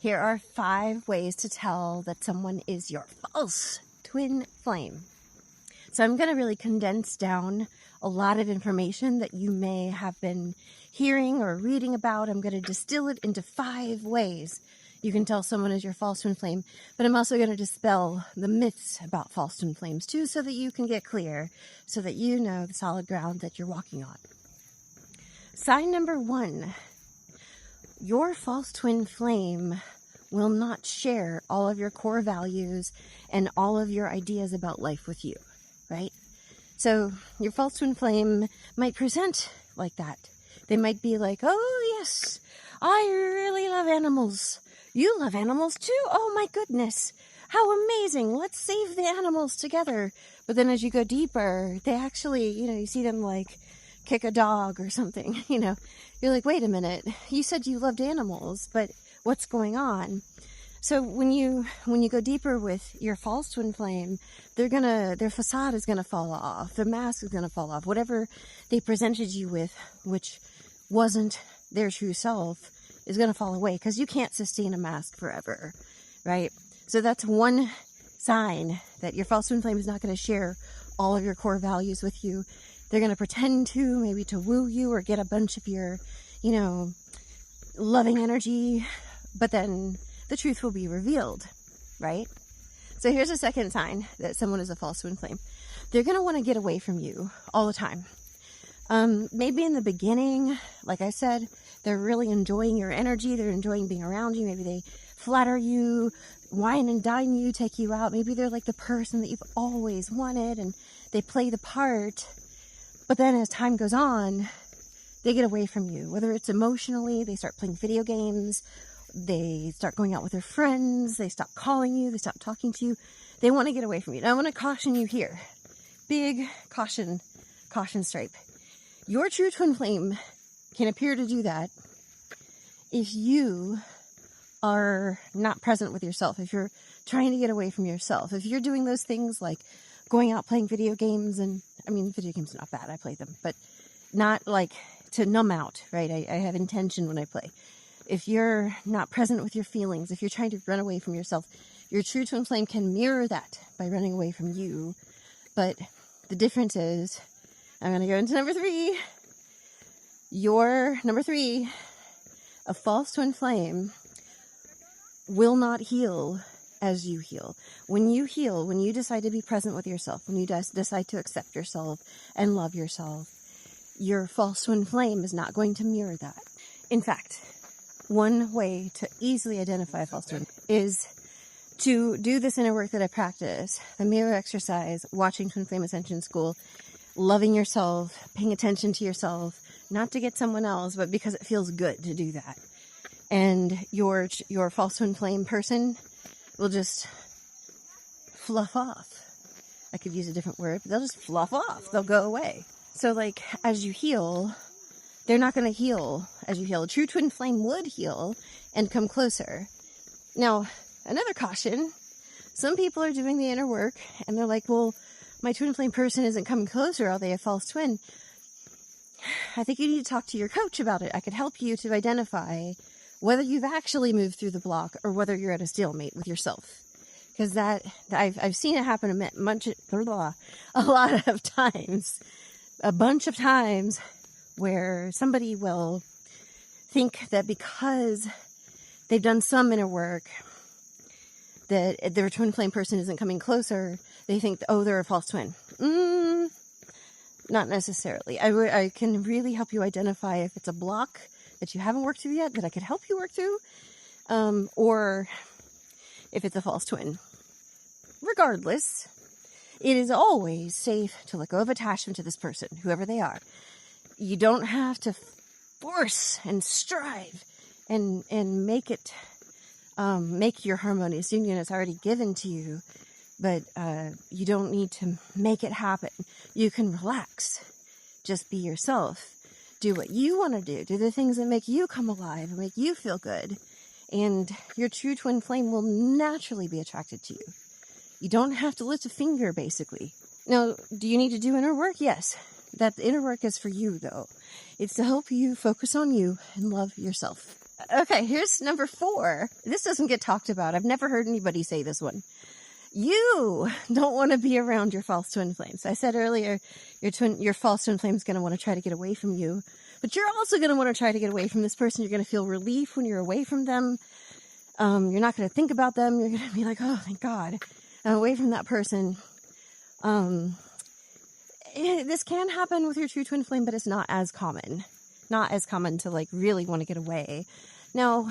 Here are 5 ways to tell that someone is your false twin flame. So I'm going to really condense down a lot of information that you may have been hearing or reading about. I'm going to distill it into 5 ways you can tell someone is your false twin flame. But I'm also going to dispel the myths about false twin flames too, so that you can get clear, so that you know the solid ground that you're walking on. Sign number 1. Your false twin flame will not share all of your core values and all of your ideas about life with you, right? So your false twin flame might present like that. They might be like, oh yes, I really love animals. You love animals too? Oh my goodness, how amazing. Let's save the animals together. But then as you go deeper, they actually, you see them like kick a dog or something, You're like, wait a minute, you said you loved animals, but what's going on? So when you go deeper with your false twin flame, their facade is gonna fall off, their mask is gonna fall off, whatever they presented you with, which wasn't their true self, is gonna fall away, because you can't sustain a mask forever, right? So that's one sign that your false twin flame is not gonna share all of your core values with you. They're going to pretend to, maybe to woo you or get a bunch of your, loving energy, but then the truth will be revealed, right? So here's a second sign that someone is a false twin flame. They're going to want to get away from you all the time. Maybe in the beginning, like I said, they're really enjoying your energy. They're enjoying being around you. Maybe they flatter you, wine and dine you, take you out. Maybe they're like the person that you've always wanted and they play the part. But then as time goes on, they get away from you. Whether it's emotionally, they start playing video games, they start going out with their friends, they stop calling you, they stop talking to you. They want to get away from you. Now I want to caution you here. Big caution stripe. Your true twin flame can appear to do that if you are not present with yourself, if you're trying to get away from yourself, if you're doing those things like going out playing video games, and video games are not bad, I play them, but not like to numb out, right? I have intention when I play. If you're not present with your feelings, if you're trying to run away from yourself, your true twin flame can mirror that by running away from you. But the difference is, I'm going to go into number 3. Your number 3, a false twin flame will not heal as you heal. When you heal, when you decide to be present with yourself, when you decide to accept yourself and love yourself, your false twin flame is not going to mirror that. In fact, one way to easily identify a false twin is to do this inner work that I practice, the mirror exercise, watching Twin Flame Ascension School, loving yourself, paying attention to yourself, not to get someone else, but because it feels good to do that. And your false twin flame person will just fluff off. I could use a different word, but they'll just fluff off. They'll go away. So like, as you heal, they're not going to heal as you heal. A true twin flame would heal and come closer. Now, another caution, some people are doing the inner work and they're like, well, my twin flame person isn't coming closer. Are they a false twin? I think you need to talk to your coach about it. I could help you to identify whether you've actually moved through the block or whether you're at a stalemate with yourself. Because that, I've seen it happen a lot of times. A bunch of times where somebody will think that because they've done some inner work that their twin flame person isn't coming closer, they think, oh, they're a false twin. Not necessarily. I can really help you identify if it's a block that you haven't worked through yet that I could help you work through, or if it's a false twin. Regardless, it is always safe to let go of attachment to this person, whoever they are. You don't have to force and strive and make it, make your harmonious union. It's already given to you, but you don't need to make it happen. You can relax. Just be yourself. Do what you want to do. Do the things that make you come alive and make you feel good. And your true twin flame will naturally be attracted to you. You don't have to lift a finger, basically. Now, do you need to do inner work? Yes. That inner work is for you, though. It's to help you focus on you and love yourself. Okay, here's number 4. This doesn't get talked about. I've never heard anybody say this one. You don't want to be around your false twin flames. I said earlier, your false twin flame is going to want to try to get away from you, but you're also going to want to try to get away from this person. You're going to feel relief when you're away from them. You're not going to think about them. You're going to be like, oh, thank God, I'm away from that person. This can happen with your true twin flame, but it's not as common. Not as common to like really want to get away. Now,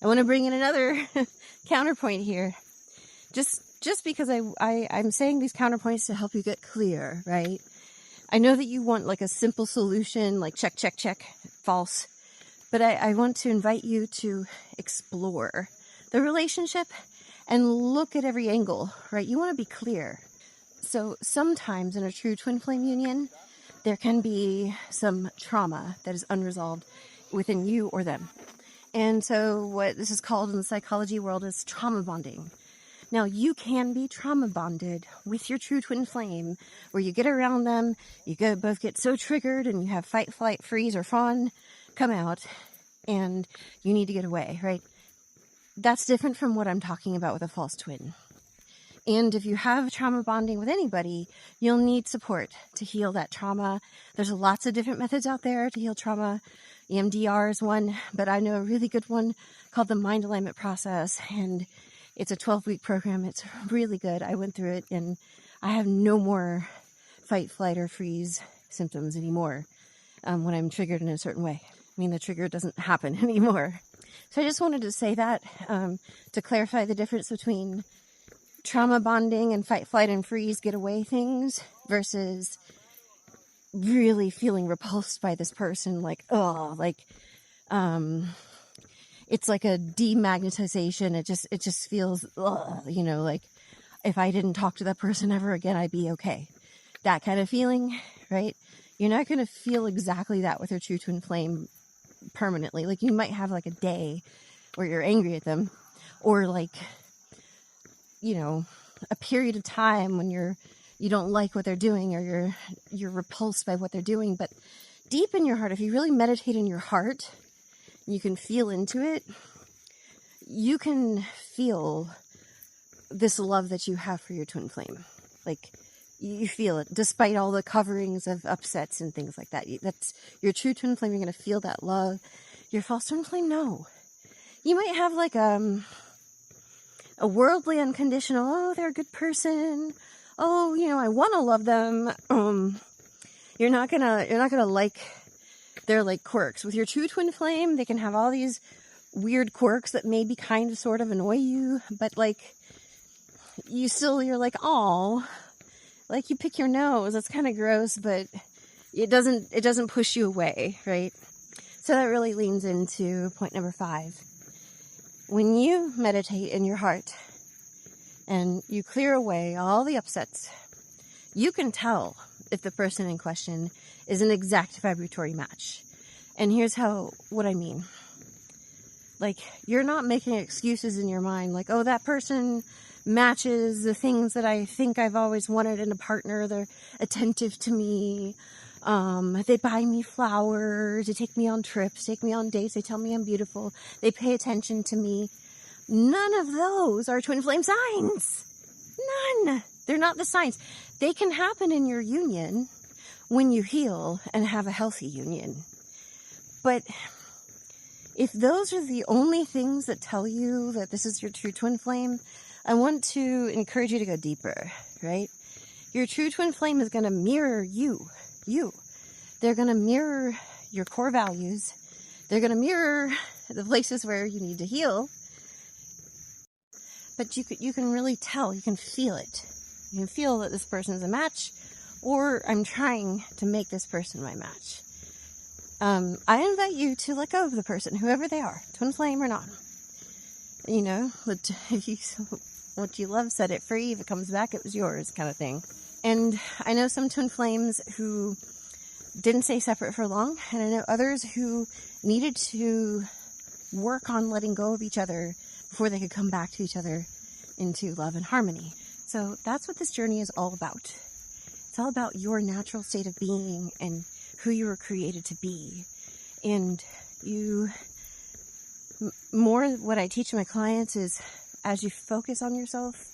I want to bring in another counterpoint here. Just because I'm saying these counterpoints to help you get clear, right? I know that you want like a simple solution, like check, check, check, false. But I want to invite you to explore the relationship and look at every angle, right? You want to be clear. So sometimes in a true twin flame union, there can be some trauma that is unresolved within you or them. And so what this is called in the psychology world is trauma bonding. Now, you can be trauma bonded with your true twin flame, where you get around them, you both get so triggered, and you have fight, flight, freeze, or fawn come out, and you need to get away, right? That's different from what I'm talking about with a false twin. And if you have trauma bonding with anybody, you'll need support to heal that trauma. There's lots of different methods out there to heal trauma. EMDR is one, but I know a really good one called the Mind Alignment Process, and it's a 12-week program. It's really good. I went through it, and I have no more fight, flight, or freeze symptoms anymore when I'm triggered in a certain way. I mean, the trigger doesn't happen anymore. So I just wanted to say that to clarify the difference between trauma bonding and fight, flight, and freeze get away things versus really feeling repulsed by this person. Like, oh, like, it's like a demagnetization. It just feels, you know, like if I didn't talk to that person ever again, I'd be okay. That kind of feeling, right? You're not going to feel exactly that with your true twin flame permanently. Like you might have like a day where you're angry at them, or like, you know, a period of time when you don't like what they're doing, or you're repulsed by what they're doing. But deep in your heart, if you really meditate in your heart, you can feel into it, you can feel this love that you have for your twin flame. Like, you feel it, despite all the coverings of upsets and things like that. That's your true twin flame. You're going to feel that love. Your false twin flame, no. You might have like a worldly unconditional, oh, they're a good person. Oh, you know, I want to love them. You're not gonna like their like quirks. With your true twin flame, they can have all these weird quirks that maybe kind of sort of annoy you, but like you're like, oh, like you pick your nose. That's kind of gross, but it doesn't push you away, right? So that really leans into point number 5. When you meditate in your heart and you clear away all the upsets, you can tell if the person in question is an exact vibratory match. And here's what I mean. Like, you're not making excuses in your mind, like, oh, that person matches the things that I think I've always wanted in a partner. They're attentive to me. They buy me flowers. They take me on trips, take me on dates. They tell me I'm beautiful. They pay attention to me. None of those are twin flame signs. None. They're not the signs. They can happen in your union when you heal and have a healthy union. But if those are the only things that tell you that this is your true twin flame, I want to encourage you to go deeper, right? Your true twin flame is going to mirror you. They're going to mirror your core values. They're going to mirror the places where you need to heal. But you can really tell, you can feel it. You can feel that this person is a match, or I'm trying to make this person my match. I invite you to let go of the person, whoever they are, twin flame or not. You know, what you love, set it free. If it comes back, it was yours, kind of thing. And I know some twin flames who didn't stay separate for long, and I know others who needed to work on letting go of each other before they could come back to each other into love and harmony. So that's what this journey is all about. It's all about your natural state of being and who you were created to be. And you more what I teach my clients is, as you focus on yourself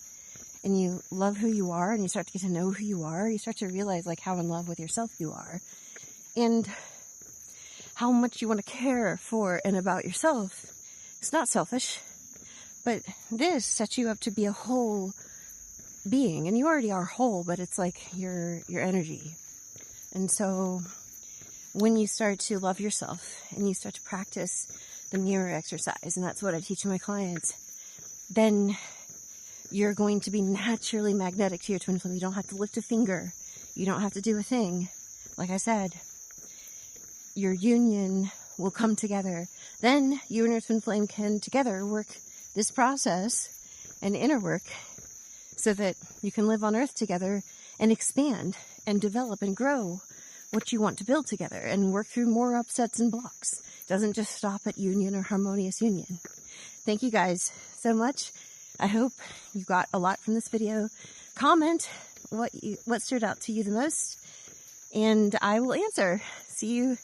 and you love who you are and you start to get to know who you are, you start to realize like how in love with yourself you are and how much you want to care for and about yourself. It's not selfish, but this sets you up to be a whole being, and you already are whole, but it's like your energy. And so when you start to love yourself and you start to practice the mirror exercise, and that's what I teach my clients, then you're going to be naturally magnetic to your twin flame. You don't have to lift a finger. You don't have to do a thing. Like I said, your union will come together. Then you and your twin flame can together work this process and inner work so that you can live on earth together and expand and develop and grow what you want to build together and work through more upsets and blocks. It doesn't just stop at union or harmonious union. Thank you guys so much. I hope you got a lot from this video. Comment what stood out to you the most, and I will answer. See you